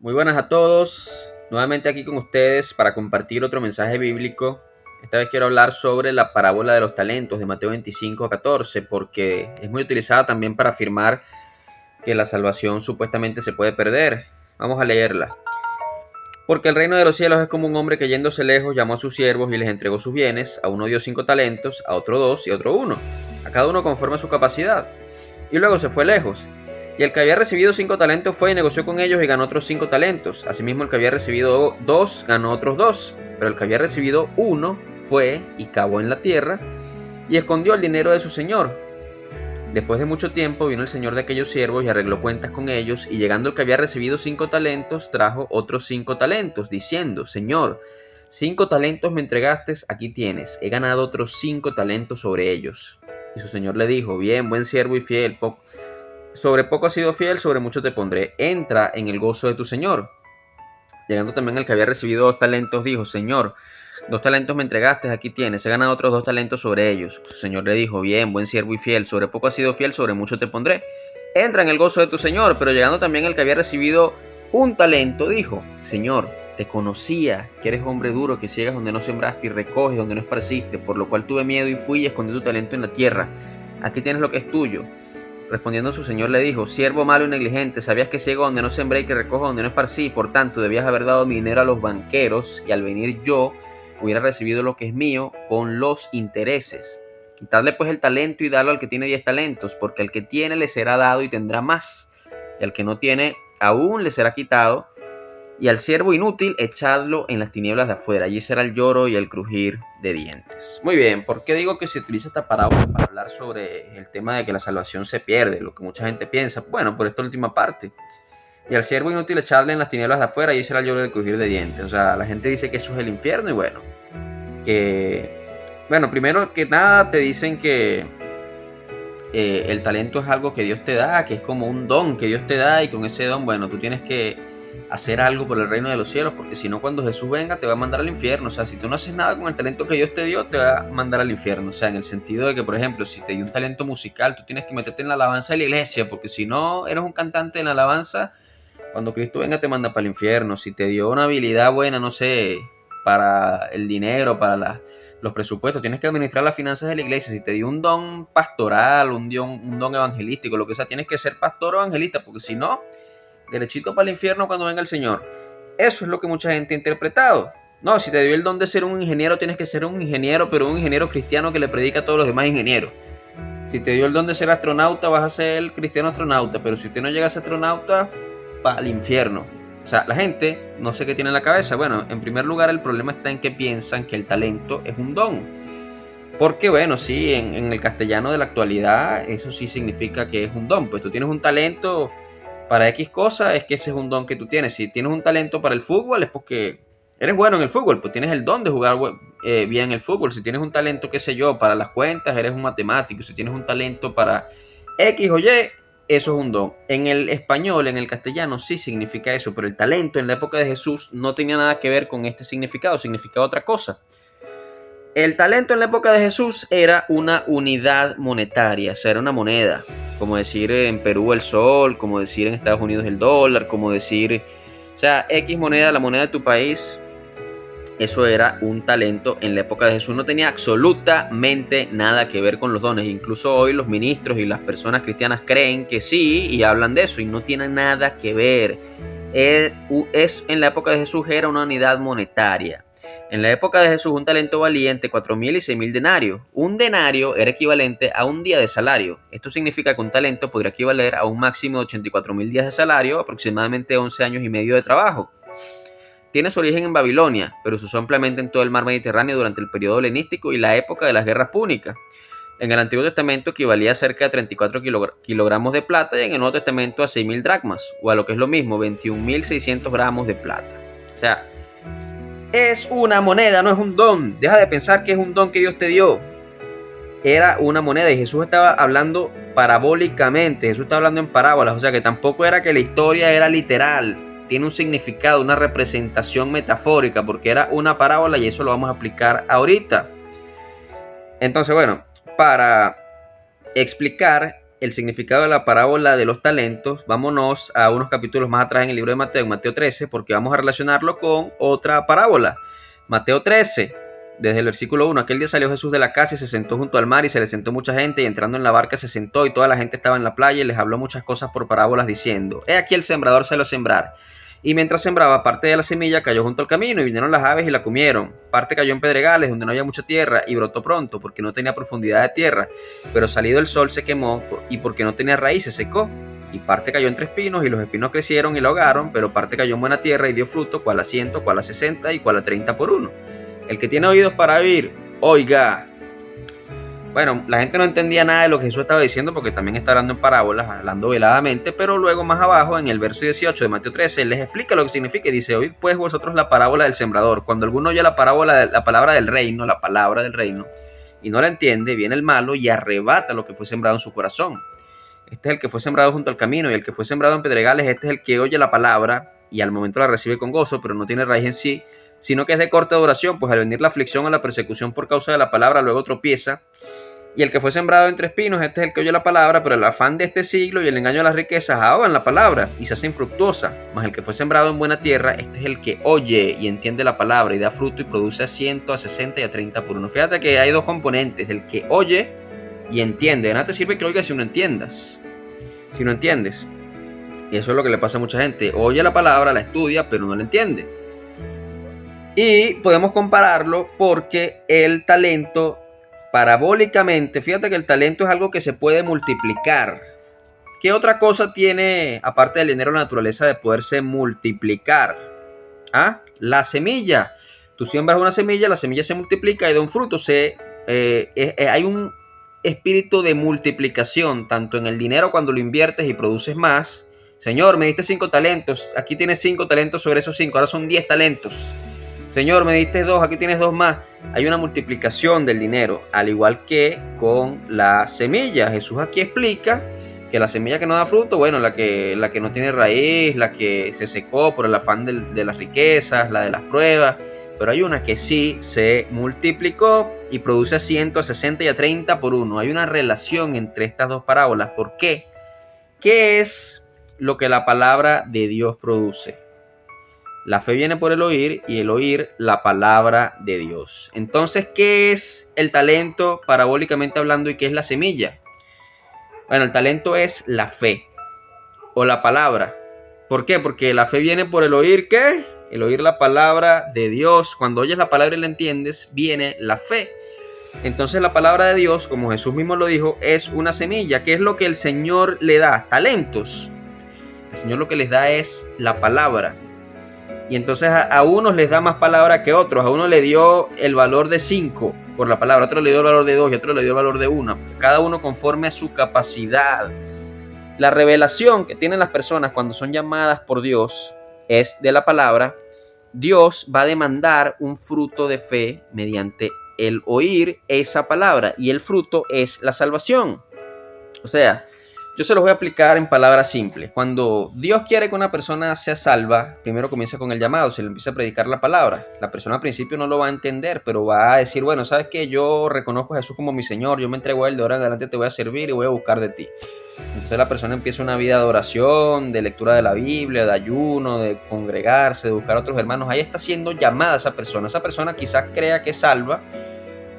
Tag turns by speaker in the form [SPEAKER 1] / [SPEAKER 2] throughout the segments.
[SPEAKER 1] Muy buenas a todos, nuevamente aquí con ustedes para compartir otro mensaje bíblico. Esta vez quiero hablar sobre la parábola de los talentos de Mateo 25:14, porque es muy utilizada también para afirmar que la salvación supuestamente se puede perder. Vamos a leerla. Porque el reino de los cielos es como un hombre que yéndose lejos llamó a sus siervos y les entregó sus bienes. A uno dio 5 talentos, a otro 2 y a otro 1, a cada uno conforme a su capacidad. Y luego se fue lejos. Y el que había recibido 5 talentos fue y negoció con ellos y ganó otros 5 talentos. Asimismo el que había recibido 2 ganó otros 2. Pero el que había recibido 1 fue y cavó en la tierra y escondió el dinero de su señor. Después de mucho tiempo vino el señor de aquellos siervos y arregló cuentas con ellos, y llegando el que había recibido 5 talentos, trajo otros 5 talentos, diciendo: Señor, 5 talentos me entregaste, aquí tienes, he ganado otros 5 talentos sobre ellos. Y su señor le dijo: Bien, buen siervo y fiel, sobre poco has sido fiel, sobre mucho te pondré, entra en el gozo de tu señor. Llegando también el que había recibido 2 talentos, dijo: Señor, 2 talentos me entregaste, aquí tienes, he ganado otros 2 talentos sobre ellos. Su señor le dijo: Bien, buen siervo y fiel, sobre poco has sido fiel, sobre mucho te pondré, entra en el gozo de tu señor. Pero llegando también el que había recibido 1 talento, dijo: Señor, te conocía que eres hombre duro, que ciegas donde no sembraste y recoges donde no esparciste, por lo cual tuve miedo y fui y escondí tu talento en la tierra. Aquí tienes lo que es tuyo. Respondiendo su señor le dijo: Siervo malo y negligente, sabías que ciego donde no sembré y que recojo donde no esparcí, por tanto debías haber dado mi dinero a los banqueros, y al venir yo hubiera recibido lo que es mío con los intereses. Quitadle pues el talento y dalo al que tiene 10 talentos, porque al que tiene le será dado y tendrá más, y al que no tiene aún le será quitado. Y al siervo inútil echadlo en las tinieblas de afuera, allí será el lloro y el crujir de dientes. Muy bien, ¿por qué digo que se utiliza esta parábola para hablar sobre el tema de que la salvación se pierde, lo que mucha gente piensa? Bueno, por esta última parte. Y al siervo inútil echarle en las tinieblas de afuera, allí será el lloro y el crujir de dientes. O sea, la gente dice que eso es el infierno, y bueno, primero que nada te dicen que el talento es algo que Dios te da, que es como un don que Dios te da, y con ese don, bueno, tú tienes que hacer algo por el reino de los cielos, porque si no, cuando Jesús venga te va a mandar al infierno. O sea, si tú no haces nada con el talento que Dios te dio, te va a mandar al infierno. O sea, en el sentido de que, por ejemplo, si te dio un talento musical, tú tienes que meterte en la alabanza de la iglesia, porque si no eres un cantante en la alabanza, cuando Cristo venga te manda para el infierno. Si te dio una habilidad buena, no sé, para el dinero, para los presupuestos, tienes que administrar las finanzas de la iglesia. Si te dio un don pastoral, un don evangelístico, lo que sea, tienes que ser pastor o evangelista, porque si no, derechito para el infierno cuando venga el Señor. Eso es lo que mucha gente ha interpretado. No, si te dio el don de ser un ingeniero, tienes que ser un ingeniero, pero un ingeniero cristiano que le predica a todos los demás ingenieros. Si te dio el don de ser astronauta, vas a ser el cristiano astronauta, pero si usted no llega a ser astronauta, para el infierno. O sea, la gente no sé qué tiene en la cabeza. Bueno, en primer lugar, el problema está en que piensan que el talento es un don. Porque bueno, sí, en el castellano de la actualidad, eso sí significa que es un don. Pues tú tienes un talento para X cosa, es que ese es un don que tú tienes. Si tienes un talento para el fútbol, es porque eres bueno en el fútbol, pues tienes el don de jugar bien el fútbol. Si tienes un talento, qué sé yo, para las cuentas, eres un matemático. Si tienes un talento para X o Y, eso es un don. En el español, en el castellano, sí significa eso, pero el talento en la época de Jesús no tenía nada que ver con este significado, significaba otra cosa. El talento en la época de Jesús era una unidad monetaria, o sea, era una moneda. Como decir en Perú el sol, como decir en Estados Unidos el dólar, como decir, o sea, X moneda, la moneda de tu país. Eso era un talento en la época de Jesús. No tenía absolutamente nada que ver con los dones. Incluso hoy los ministros y las personas cristianas creen que sí y hablan de eso, y no tiene nada que ver. En la época de Jesús era una unidad monetaria. En la época de Jesús un talento valía entre 4.000 y 6.000 denarios. Un denario era equivalente a un día de salario. Esto significa que un talento podría equivaler a un máximo de 84.000 días de salario, aproximadamente 11 años y medio de trabajo. Tiene su origen en Babilonia, pero se usó ampliamente en todo el mar Mediterráneo durante el periodo helenístico y la época de las guerras púnicas. En el Antiguo Testamento equivalía a cerca de 34 kilogramos de plata, y en el Nuevo Testamento a 6.000 dracmas, o a lo que es lo mismo, 21.600 gramos de plata. O sea, es una moneda, no es un don. Deja de pensar que es un don que Dios te dio. Era una moneda, y Jesús estaba hablando parabólicamente, Jesús estaba hablando en parábolas, o sea que tampoco era que la historia era literal. Tiene un significado, una representación metafórica, porque era una parábola, y eso lo vamos a explicar ahorita. Entonces, bueno, para explicar el significado de la parábola de los talentos, vámonos a unos capítulos más atrás en el libro de Mateo, en Mateo 13, porque vamos a relacionarlo con otra parábola. Mateo 13, desde el versículo 1, aquel día salió Jesús de la casa y se sentó junto al mar y se le sentó mucha gente y entrando en la barca se sentó y toda la gente estaba en la playa y les habló muchas cosas por parábolas diciendo, he aquí el sembrador salió a sembrar. Y mientras sembraba, parte de la semilla cayó junto al camino y vinieron las aves y la comieron. Parte cayó en pedregales donde no había mucha tierra y brotó pronto porque no tenía profundidad de tierra. Pero salido el sol se quemó y porque no tenía raíz se secó. Y parte cayó entre espinos y los espinos crecieron y la ahogaron. Pero parte cayó en buena tierra y dio fruto, cual a 100, cual a 60 y cual a 30 por uno. El que tiene oídos para oír, oiga. Bueno, la gente no entendía nada de lo que Jesús estaba diciendo porque también está hablando en parábolas, hablando veladamente, pero luego más abajo, en el verso 18 de Mateo 13, les explica lo que significa y dice, oíd pues vosotros la parábola del sembrador. Cuando alguno oye la palabra del reino, y no la entiende, viene el malo y arrebata lo que fue sembrado en su corazón. Este es el que fue sembrado junto al camino y el que fue sembrado en pedregales, este es el que oye la palabra y al momento la recibe con gozo, pero no tiene raíz en sí, sino que es de corta duración, pues al venir la aflicción o la persecución por causa de la palabra, luego tropieza. Y el que fue sembrado entre espinos, este es el que oye la palabra, pero el afán de este siglo y el engaño de las riquezas ahogan la palabra y se hace infructuosa. Mas el que fue sembrado en buena tierra, este es el que oye y entiende la palabra y da fruto y produce a 100, a 60 y a 30 por uno. Fíjate que hay dos componentes, el que oye y entiende. De nada te sirve que oigas si no entiendas. Si no entiendes. Y eso es lo que le pasa a mucha gente. Oye la palabra, la estudia, pero no la entiende. Y podemos compararlo porque el talento, parabólicamente, fíjate que el talento es algo que se puede multiplicar. ¿Qué otra cosa tiene, aparte del dinero, la naturaleza de poderse multiplicar? ¿Ah? La semilla. Tú siembras una semilla, la semilla se multiplica y da un fruto. Hay un espíritu de multiplicación, tanto en el dinero cuando lo inviertes y produces más. Señor, me diste 5 talentos, aquí tienes 5 talentos sobre esos 5, ahora son 10 talentos. Señor, me diste 2, aquí tienes 2 más. Hay una multiplicación del dinero, al igual que con la semilla. Jesús aquí explica que la semilla que no da fruto, bueno, la que no tiene raíz, la que se secó por el afán de las riquezas, la de las pruebas, pero hay una que sí se multiplicó y produce a 100, a 60 y a 30 por uno. Hay una relación entre estas dos parábolas. ¿Por qué? ¿Qué es lo que la palabra de Dios produce? La fe viene por el oír y el oír la palabra de Dios. Entonces, ¿qué es el talento parabólicamente hablando y qué es la semilla? Bueno, el talento es la fe o la palabra. ¿Por qué? Porque la fe viene por el oír, ¿qué? El oír la palabra de Dios. Cuando oyes la palabra y la entiendes, viene la fe. Entonces la palabra de Dios, como Jesús mismo lo dijo, es una semilla. ¿Qué es lo que el Señor le da? Talentos. El Señor lo que les da es la palabra. Y entonces a unos les da más palabra que a otros. A uno le dio el valor de 5 por la palabra, a otro le dio el valor de 2 y a otro le dio el valor de 1. Cada uno conforme a su capacidad. La revelación que tienen las personas cuando son llamadas por Dios es de la palabra. Dios va a demandar un fruto de fe mediante el oír esa palabra y el fruto es la salvación. O sea, yo se los voy a aplicar en palabras simples. Cuando Dios quiere que una persona sea salva, primero comienza con el llamado, se le empieza a predicar la palabra. La persona al principio no lo va a entender, pero va a decir, bueno, ¿sabes qué? Yo reconozco a Jesús como mi Señor, yo me entrego a Él, de ahora en adelante te voy a servir y voy a buscar de ti. Entonces la persona empieza una vida de oración, de lectura de la Biblia, de ayuno, de congregarse, de buscar a otros hermanos. Ahí está siendo llamada esa persona. Esa persona quizás crea que es salva,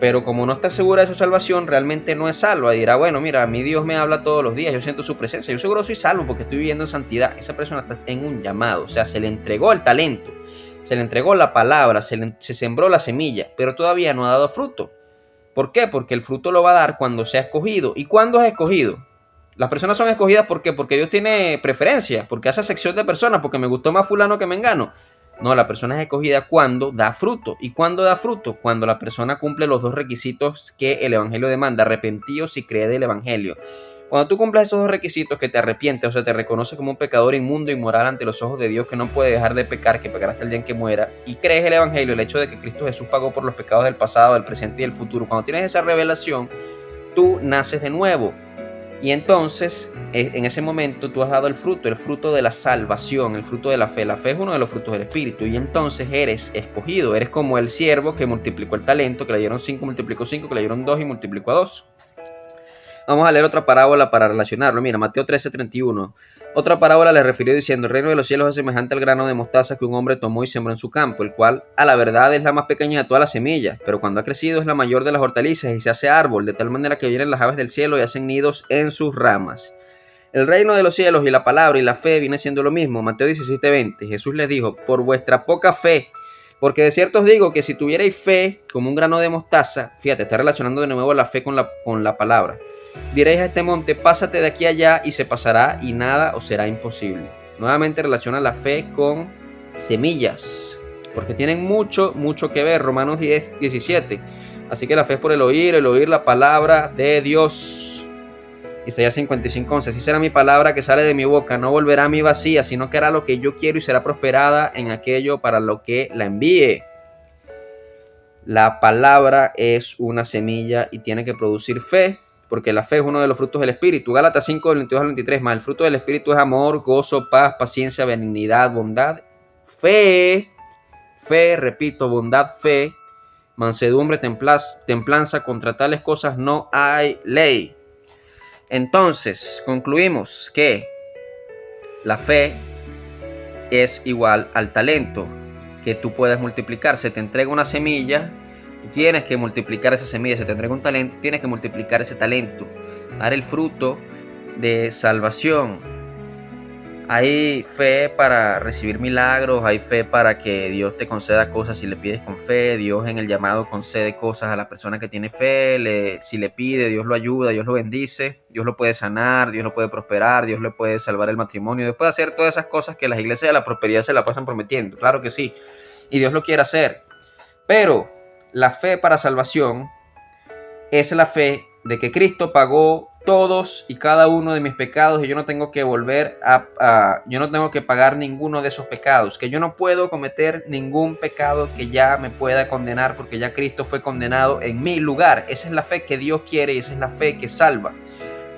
[SPEAKER 1] pero como no está segura de su salvación, realmente no es salva. Dirá, bueno, mira, a mí Dios me habla todos los días, yo siento su presencia, yo seguro soy salvo porque estoy viviendo en santidad. Esa persona está en un llamado, o sea, se le entregó el talento, se le entregó la palabra, se sembró la semilla, pero todavía no ha dado fruto. ¿Por qué? Porque el fruto lo va a dar cuando sea escogido. ¿Y cuándo es escogido? Las personas son escogidas, ¿por qué? Porque Dios tiene preferencia, porque hace sección de personas, porque me gustó más fulano que mengano. No, la persona es escogida cuando da fruto. ¿Y cuándo da fruto? Cuando la persona cumple los 2 requisitos que el Evangelio demanda: arrepentidos y cree del Evangelio. Cuando tú cumples esos 2 requisitos, que te arrepientes, o sea, te reconoce como un pecador inmundo y inmoral ante los ojos de Dios, que no puede dejar de pecar, que pecará hasta el día en que muera, y crees el Evangelio, el hecho de que Cristo Jesús pagó por los pecados del pasado, del presente y del futuro. Cuando tienes esa revelación, tú naces de nuevo. Y entonces, en ese momento, tú has dado el fruto de la salvación, el fruto de la fe. La fe es uno de los frutos del Espíritu. Y entonces eres escogido. Eres como el siervo que multiplicó el talento, que le dieron 5, multiplicó 5, que le dieron 2 y multiplicó a 2. Vamos a leer otra parábola para relacionarlo. Mira, Mateo 13:31. Otra parábola le refirió diciendo: el reino de los cielos es semejante al grano de mostaza que un hombre tomó y sembró en su campo, el cual a la verdad es la más pequeña de todas las semillas, pero cuando ha crecido es la mayor de las hortalizas y se hace árbol, de tal manera que vienen las aves del cielo y hacen nidos en sus ramas. El reino de los cielos y la palabra y la fe viene siendo lo mismo. Mateo 17:20. Jesús les dijo: por vuestra poca fe, porque de cierto os digo que si tuvierais fe como un grano de mostaza, fíjate, está relacionando de nuevo la fe con la palabra, diréis a este monte: pásate de aquí a allá, y se pasará, y nada os será imposible. Nuevamente relaciona la fe con semillas, porque tienen mucho que ver. Romanos 10:17. Así que la fe es por el oír la palabra de Dios. Isaías 55:11. Así será mi palabra que sale de mi boca, no volverá a mí vacía, sino que hará lo que yo quiero y será prosperada en aquello para lo que la envíe. La palabra es una semilla y tiene que producir fe, porque la fe es uno de los frutos del Espíritu. Gálatas 5:22-23. Más el fruto del Espíritu es amor, gozo, paz, paciencia, benignidad, bondad, fe, repito, bondad, fe, mansedumbre, templanza. Contra tales cosas no hay ley. Entonces, concluimos que la fe es igual al talento que tú puedes multiplicar. Se te entrega una semilla, tienes que multiplicar esa semilla. Se te entrega un talento, tienes que multiplicar ese talento, dar el fruto de salvación. Hay fe para recibir milagros, hay fe para que Dios te conceda cosas si le pides con fe. Dios en el llamado concede cosas a la persona que tiene fe. Si le pide, Dios lo ayuda, Dios lo bendice, Dios lo puede sanar, Dios lo puede prosperar, Dios le puede salvar el matrimonio. Dios puede hacer todas esas cosas que las iglesias de la prosperidad se la pasan prometiendo. Claro que sí, y Dios lo quiere hacer. Pero la fe para salvación es la fe de que Cristo pagó todos y cada uno de mis pecados y yo no tengo que yo no tengo que pagar ninguno de esos pecados, que yo no puedo cometer ningún pecado que ya me pueda condenar, porque ya Cristo fue condenado en mi lugar. Esa es la fe que Dios quiere y esa es la fe que salva.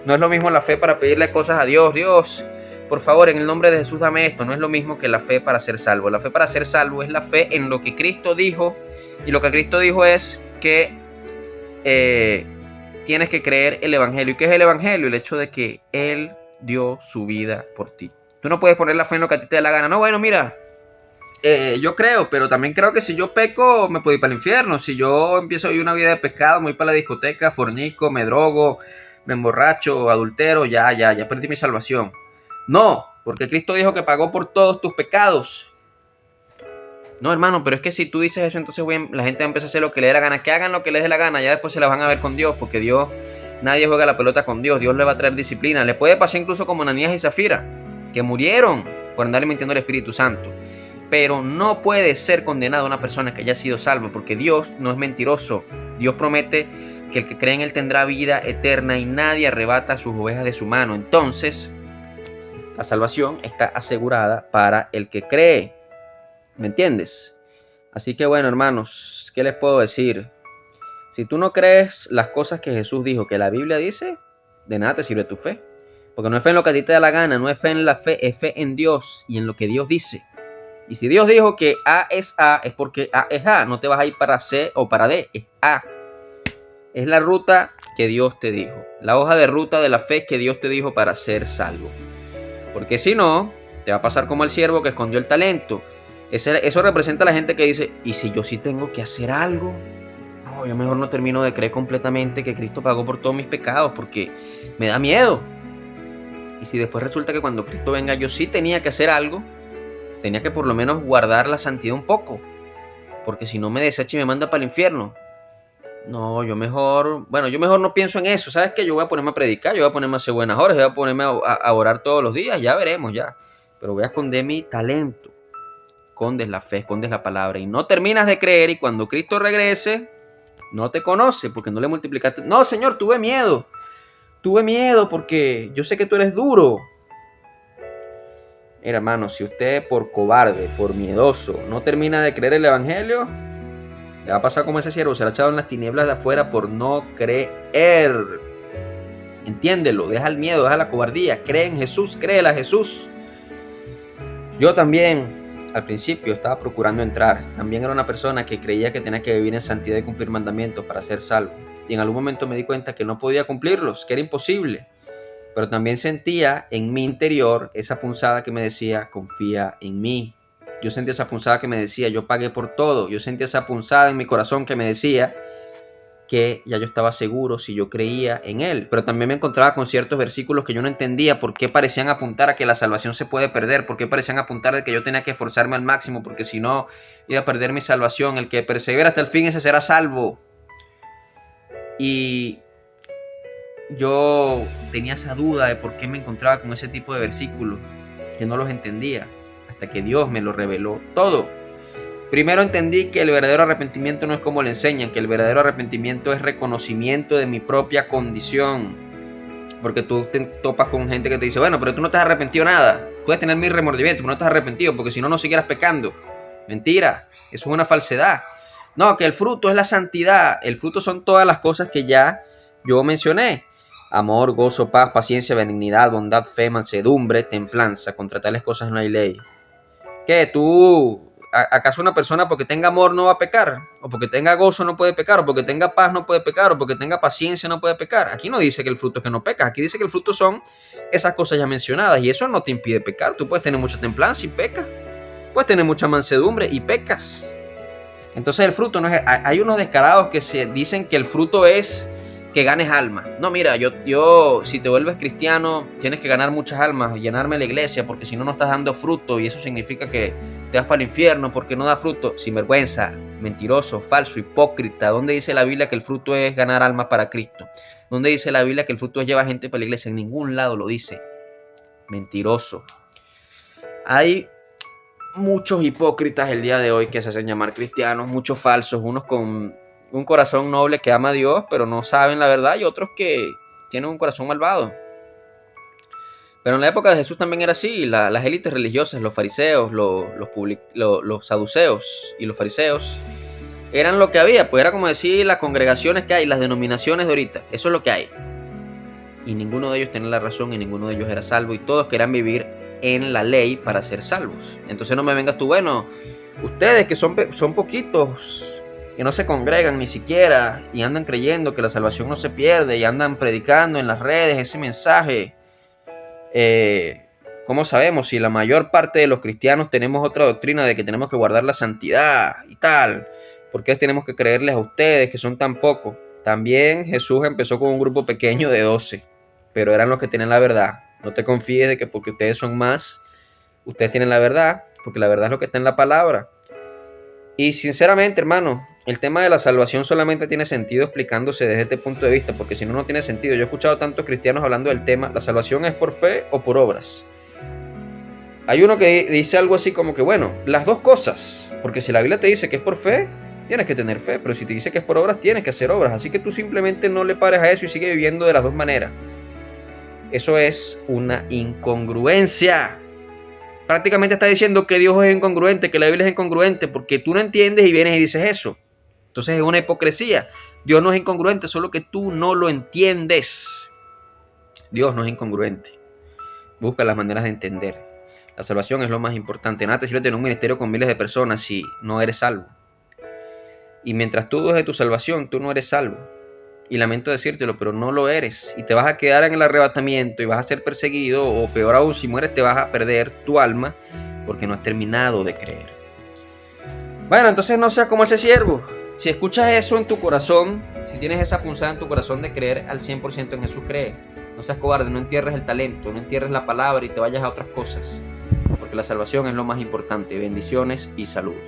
[SPEAKER 1] No es lo mismo la fe para pedirle cosas a Dios. Dios, por favor, en el nombre de Jesús dame esto. No es lo mismo que la fe para ser salvo. La fe para ser salvo es la fe en lo que Cristo dijo, y lo que Cristo dijo es que tienes que creer el evangelio. ¿Y qué es el evangelio? El hecho de que Él dio su vida por ti. Tú no puedes poner la fe en lo que a ti te dé la gana. No, bueno, mira, yo creo, pero también creo que si yo peco me puedo ir para el infierno. Si yo empiezo a vivir una vida de pecado, me voy para la discoteca, fornico, me drogo, me emborracho, adultero, ya perdí mi salvación. No, porque Cristo dijo que pagó por todos tus pecados. No, hermano, pero es que si tú dices eso, entonces la gente va a empezar a hacer lo que le dé la gana. Que hagan lo que les dé la gana, ya después se la van a ver con Dios, porque Dios, nadie juega la pelota con Dios. Dios le va a traer disciplina. Le puede pasar incluso como Ananías y Zafira, que murieron por andarle mintiendo al Espíritu Santo. Pero no puede ser condenada una persona que haya sido salva, porque Dios no es mentiroso. Dios promete que el que cree en Él tendrá vida eterna y nadie arrebata sus ovejas de su mano. Entonces, la salvación está asegurada para el que cree. ¿Me entiendes? Así que bueno, hermanos, ¿qué les puedo decir? Si tú no crees las cosas que Jesús dijo, que la Biblia dice, de nada te sirve tu fe. Porque no es fe en lo que a ti te da la gana, no es fe en la fe, es fe en Dios y en lo que Dios dice. Y si Dios dijo que A es porque A es A. No te vas a ir para C o para D, es A. Es la ruta que Dios te dijo. La hoja de ruta de la fe que Dios te dijo para ser salvo. Porque si no, te va a pasar como el siervo que escondió el talento. Eso representa a la gente que dice: ¿y si yo sí tengo que hacer algo? No, yo mejor no termino de creer completamente que Cristo pagó por todos mis pecados porque me da miedo. Y si después resulta que cuando Cristo venga yo sí tenía que hacer algo, tenía que por lo menos guardar la santidad un poco, porque si no me desecha y me manda para el infierno. No, yo mejor no pienso en eso. ¿Sabes qué? Yo voy a ponerme a predicar, yo voy a ponerme a hacer buenas horas, yo voy a ponerme a orar todos los días, ya veremos ya. Pero voy a esconder mi talento. Escondes la fe, escondes la palabra y no terminas de creer, y cuando Cristo regrese no te conoce porque no le multiplicaste. No, Señor, tuve miedo porque yo sé que tú eres duro. Mira, hermano, si usted por cobarde, por miedoso, no termina de creer el evangelio, le va a pasar como ese siervo, será echado en las tinieblas de afuera por no creer. Entiéndelo, deja el miedo, deja la cobardía, cree en Jesús, créele a Jesús. Yo también al principio estaba procurando entrar. También era una persona que creía que tenía que vivir en santidad y cumplir mandamientos para ser salvo. y en algún momento me di cuenta que no podía cumplirlos, que era imposible. Pero también sentía en mi interior esa punzada que me decía, confía en mí. Yo sentía esa punzada que me decía, yo pagué por todo. Yo sentía esa punzada en mi corazón que me decía que ya yo estaba seguro si yo creía en Él. Pero también me encontraba con ciertos versículos que yo no entendía por qué parecían apuntar a que la salvación se puede perder, por qué parecían apuntar de que yo tenía que esforzarme al máximo, porque si no iba a perder mi salvación. El que persevera hasta el fin, ese será salvo. Y yo tenía esa duda de por qué me encontraba con ese tipo de versículos, que no los entendía, hasta que Dios me lo reveló todo. Primero entendí que el verdadero arrepentimiento no es como le enseñan, que el verdadero arrepentimiento es reconocimiento de mi propia condición. Porque tú te topas con gente que te dice, bueno, pero tú no te has arrepentido nada. Puedes tener mi remordimiento, pero no te has arrepentido, porque si no, no siguieras pecando. Mentira, eso es una falsedad. No, que el fruto es la santidad. El fruto son todas las cosas que ya yo mencioné. Amor, gozo, paz, paciencia, benignidad, bondad, fe, mansedumbre, templanza. Contra tales cosas no hay ley. ¿Qué? ¿Acaso una persona porque tenga amor no va a pecar? ¿O porque tenga gozo no puede pecar? ¿O porque tenga paz no puede pecar? ¿O porque tenga paciencia no puede pecar? Aquí no dice que el fruto es que no pecas. Aquí dice que el fruto son esas cosas ya mencionadas. Y eso no te impide pecar. Tú puedes tener mucha templanza y pecas. Puedes tener mucha mansedumbre y pecas. Entonces el fruto no es... Hay unos descarados que se dicen que el fruto es que ganes almas. No, mira, yo si te vuelves cristiano tienes que ganar muchas almas, llenarme la iglesia, porque si no, no estás dando fruto y eso significa que te vas para el infierno porque no da fruto. Sinvergüenza, mentiroso, falso, hipócrita. ¿Dónde dice la Biblia que el fruto es ganar almas para Cristo? ¿Dónde dice la Biblia que el fruto es llevar gente para la iglesia? En ningún lado lo dice. Mentiroso. Hay muchos hipócritas el día de hoy que se hacen llamar cristianos, muchos falsos, unos con un corazón noble que ama a Dios, pero no saben la verdad, y otros que tienen un corazón malvado. Pero en la época de Jesús también era así. Las élites religiosas, los fariseos, los saduceos y los fariseos eran lo que había. Pues era como decir las congregaciones que hay, las denominaciones de ahorita. Eso es lo que hay. Y ninguno de ellos tenía la razón y ninguno de ellos era salvo. Y todos querían vivir en la ley para ser salvos. Entonces no me vengas tú, bueno, ustedes que son poquitos, que no se congregan ni siquiera y andan creyendo que la salvación no se pierde y andan predicando en las redes ese mensaje. ¿Cómo sabemos si la mayor parte de los cristianos tenemos otra doctrina de que tenemos que guardar la santidad y tal? ¿Por qué tenemos que creerles a ustedes que son tan pocos? También Jesús empezó con un grupo pequeño de 12, pero eran los que tenían la verdad. No te confíes de que porque ustedes son más, ustedes tienen la verdad, porque la verdad es lo que está en la palabra. Y sinceramente, hermano, el tema de la salvación solamente tiene sentido explicándose desde este punto de vista, porque si no, no tiene sentido. Yo he escuchado tantos cristianos hablando del tema, ¿la salvación es por fe o por obras? Hay uno que dice algo así como que, bueno, las dos cosas, porque si la Biblia te dice que es por fe, tienes que tener fe, pero si te dice que es por obras, tienes que hacer obras. Así que tú simplemente no le pares a eso y sigue viviendo de las dos maneras. Eso es una incongruencia. Prácticamente está diciendo que Dios es incongruente, que la Biblia es incongruente, porque tú no entiendes y vienes y dices eso. Entonces es una hipocresía. Dios no es incongruente, solo que tú no lo entiendes. Dios no es incongruente. Busca las maneras de entender. La salvación es lo más importante. Nada te sirve tener un ministerio con miles de personas si no eres salvo. Y mientras tú dudes de tu salvación, tú no eres salvo. Y lamento decírtelo, pero no lo eres. Y te vas a quedar en el arrebatamiento y vas a ser perseguido, o peor aún, si mueres te vas a perder tu alma porque no has terminado de creer. Bueno, entonces no seas como ese siervo. Si escuchas eso en tu corazón, si tienes esa punzada en tu corazón de creer al 100% en Jesús, cree. No seas cobarde, no entierres el talento, no entierres la palabra y te vayas a otras cosas. Porque la salvación es lo más importante. Bendiciones y saludos.